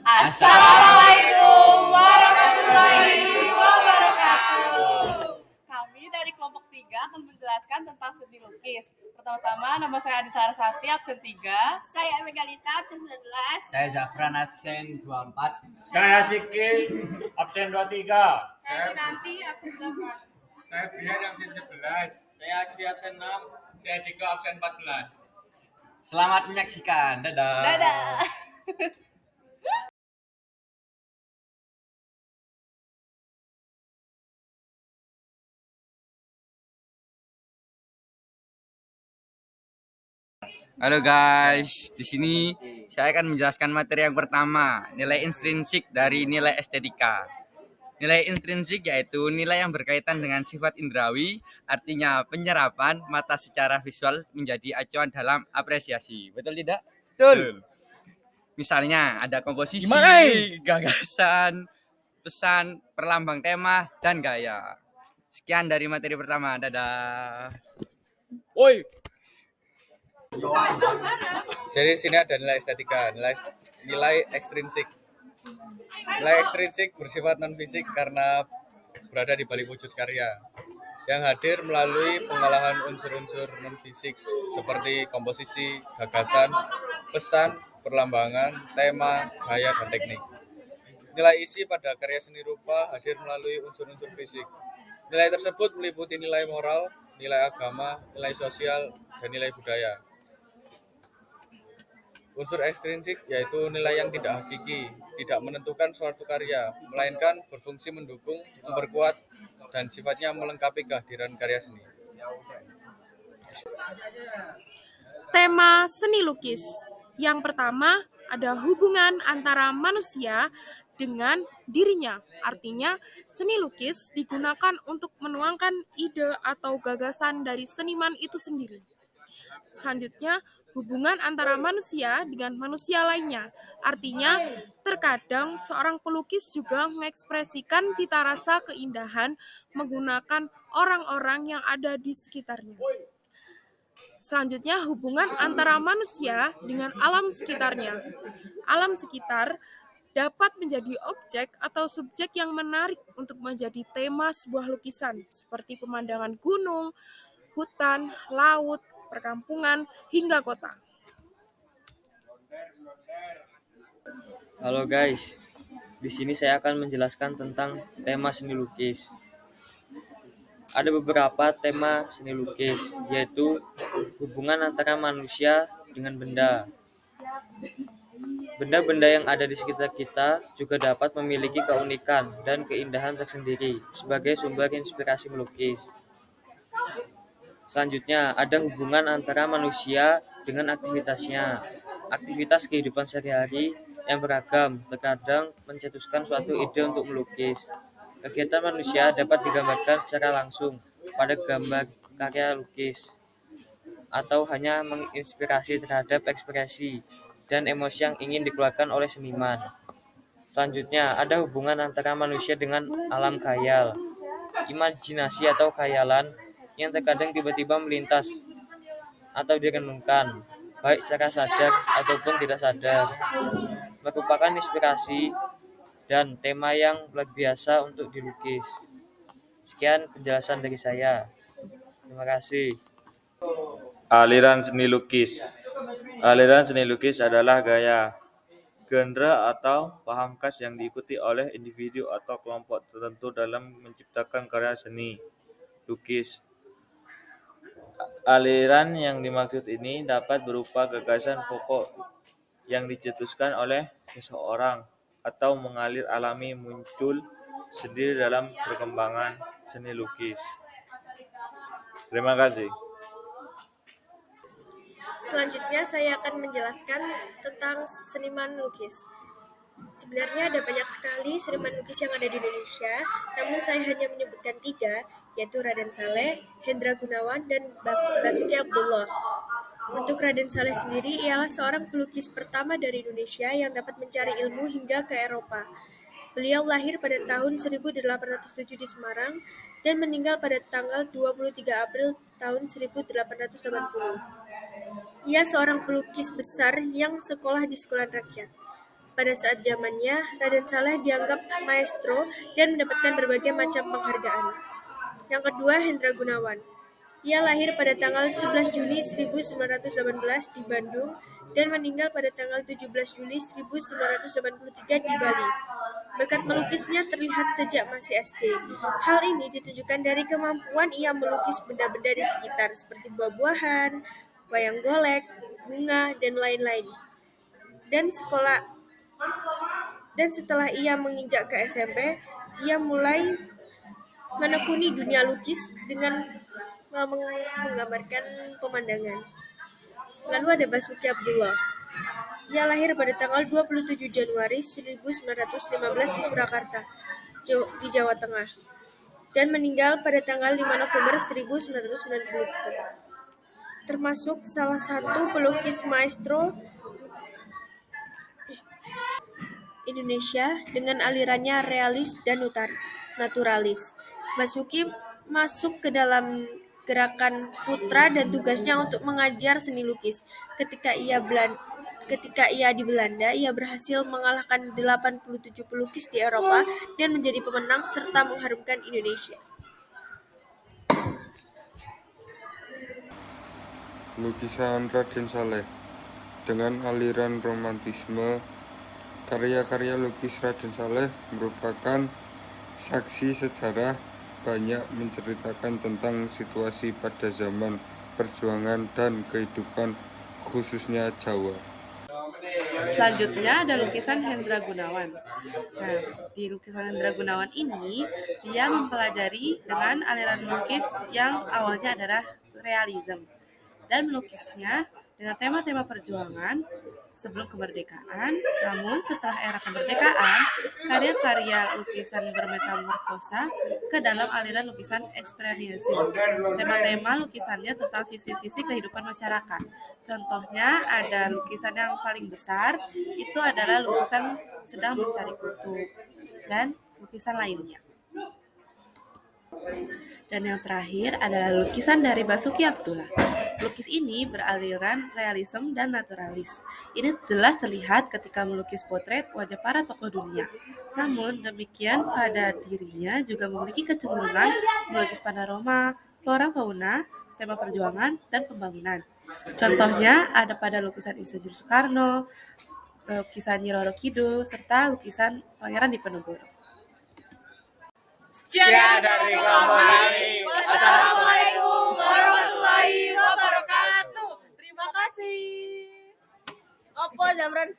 Assalamualaikum warahmatullahi wabarakatuh. Kami dari kelompok 3 akan menjelaskan tentang seni lukis. Pertama-tama, nama saya Adi Sarasati, absen 3. Saya Megalita, absen 19. Saya Zafran, absen 24. Saya Sikil, absen 23. Saya Kinanti, absen 8. Saya Brian, absen 11. Saya Aksi, absen 6. Saya Diko, absen 14. Selamat menyaksikan. Dadah. Dadah. Halo guys, di sini saya akan menjelaskan materi yang pertama, nilai intrinsik dari nilai estetika. Nilai intrinsik yaitu nilai yang berkaitan dengan sifat indrawi, artinya penyerapan mata secara visual menjadi acuan dalam apresiasi. Betul tidak? Betul. Misalnya ada komposisi, Gimana? gagasan, pesan, perlambang tema, dan gaya. Sekian dari materi pertama. Dadah. Woi. Jadi sini ada nilai estetika, nilai ekstrinsik. Nilai ekstrinsik bersifat non fisik karena berada di balik wujud karya yang hadir melalui pengolahan unsur-unsur non fisik seperti komposisi, gagasan, pesan, perlambangan, tema, gaya, dan teknik. Nilai isi pada karya seni rupa hadir melalui unsur-unsur fisik. Nilai tersebut meliputi nilai moral, nilai agama, nilai sosial, dan nilai budaya. Unsur ekstrinsik yaitu nilai yang tidak hakiki, tidak menentukan suatu karya, melainkan berfungsi mendukung, memperkuat, dan sifatnya melengkapi kehadiran karya seni. Tema seni lukis. Yang pertama, ada hubungan antara manusia dengan dirinya. Artinya, seni lukis digunakan untuk menuangkan ide atau gagasan dari seniman itu sendiri. Selanjutnya, hubungan antara manusia dengan manusia lainnya. Artinya, terkadang seorang pelukis juga mengekspresikan cita rasa keindahan menggunakan orang-orang yang ada di sekitarnya. Selanjutnya, hubungan antara manusia dengan alam sekitarnya. Alam sekitar dapat menjadi objek atau subjek yang menarik untuk menjadi tema sebuah lukisan, seperti pemandangan gunung, hutan, laut, perkampungan, hingga kota. Halo guys, di sini saya akan menjelaskan tentang tema seni lukis. Ada beberapa tema seni lukis, yaitu hubungan antara manusia dengan benda. Benda-benda yang ada di sekitar kita juga dapat memiliki keunikan dan keindahan tersendiri sebagai sumber inspirasi melukis. Selanjutnya, ada hubungan antara manusia dengan aktivitasnya. Aktivitas kehidupan sehari-hari yang beragam terkadang mencetuskan suatu ide untuk melukis. Kegiatan manusia dapat digambarkan secara langsung pada gambar karya lukis, atau hanya menginspirasi terhadap ekspresi dan emosi yang ingin dikeluarkan oleh seniman. Selanjutnya, ada hubungan antara manusia dengan alam khayal. Imajinasi atau khayalan yang terkadang tiba-tiba melintas atau direnungkan, baik secara sadar ataupun tidak sadar, merupakan inspirasi dan tema yang luar biasa untuk dilukis. Sekian penjelasan dari saya. Terima kasih. Aliran seni lukis. Aliran seni lukis adalah gaya, genre atau paham khas yang diikuti oleh individu atau kelompok tertentu dalam menciptakan karya seni lukis. Aliran yang dimaksud ini dapat berupa gagasan pokok yang dicetuskan oleh seseorang atau mengalir alami muncul sendiri dalam perkembangan seni lukis. Terima kasih. Selanjutnya saya akan menjelaskan tentang seniman lukis. Sebenarnya ada banyak sekali seniman lukis yang ada di Indonesia, namun saya hanya menyebutkan 3, yaitu Raden Saleh, Hendra Gunawan, dan Basuki Abdullah. Untuk Raden Saleh sendiri, ialah seorang pelukis pertama dari Indonesia yang dapat mencari ilmu hingga ke Eropa. Beliau lahir pada tahun 1807 di Semarang dan meninggal pada tanggal 23 April tahun 1880. Ia seorang pelukis besar yang sekolah di sekolah rakyat. Pada saat zamannya, Raden Saleh dianggap maestro dan mendapatkan berbagai macam penghargaan. Yang kedua, Hendra Gunawan. Ia lahir pada tanggal 11 Juni 1918 di Bandung dan meninggal pada tanggal 17 Juli 1983 di Bali. Bakat melukisnya terlihat sejak masih SD. Hal ini ditunjukkan dari kemampuan ia melukis benda-benda di sekitar seperti buah-buahan, wayang golek, bunga, dan lain-lain. Dan setelah ia menginjak ke SMP, ia mulai menekuni dunia lukis dengan menggambarkan pemandangan. Lalu ada Basuki Abdullah. Ia lahir pada tanggal 27 Januari 1915 di Surakarta, di Jawa Tengah, dan meninggal pada tanggal 5 November 1990. Termasuk salah satu pelukis maestro Indonesia dengan alirannya realis dan naturalis. Basuki masuk ke dalam gerakan putra dan tugasnya untuk mengajar seni lukis. Ketika ia di Belanda, ia berhasil mengalahkan 87 pelukis di Eropa dan menjadi pemenang serta mengharumkan Indonesia. Lukisan Raden Saleh dengan aliran romantisme. Karya-karya lukis Raden Saleh merupakan saksi sejarah, banyak menceritakan tentang situasi pada zaman perjuangan dan kehidupan khususnya Jawa. Selanjutnya ada lukisan Hendra Gunawan. Nah, di lukisan Hendra Gunawan ini, dia mempelajari dengan aliran lukis yang awalnya adalah realisme dan melukisnya dengan tema-tema perjuangan sebelum kemerdekaan. Namun setelah era kemerdekaan, karya-karya lukisan bermetamorfosa ke dalam aliran lukisan ekspresionisme. Tema-tema lukisannya tentang sisi-sisi kehidupan masyarakat. Contohnya ada lukisan yang paling besar, itu adalah lukisan sedang mencari kutu, dan lukisan lainnya. Dan yang terakhir adalah lukisan dari Basuki Abdullah. Lukis ini beraliran realisme dan naturalis. Ini jelas terlihat ketika melukis potret wajah para tokoh dunia. Namun demikian pada dirinya juga memiliki kecenderungan melukis panorama, flora fauna, tema perjuangan, dan pembangunan. Contohnya ada pada lukisan Insinyur Soekarno, lukisan Nyi Roro Kidul, serta lukisan Pangeran Diponegoro. Sekian dari kelompok kami. Wassalamualaikum warahmatullahi wabarakatuh. Terima kasih. Apa Zamran?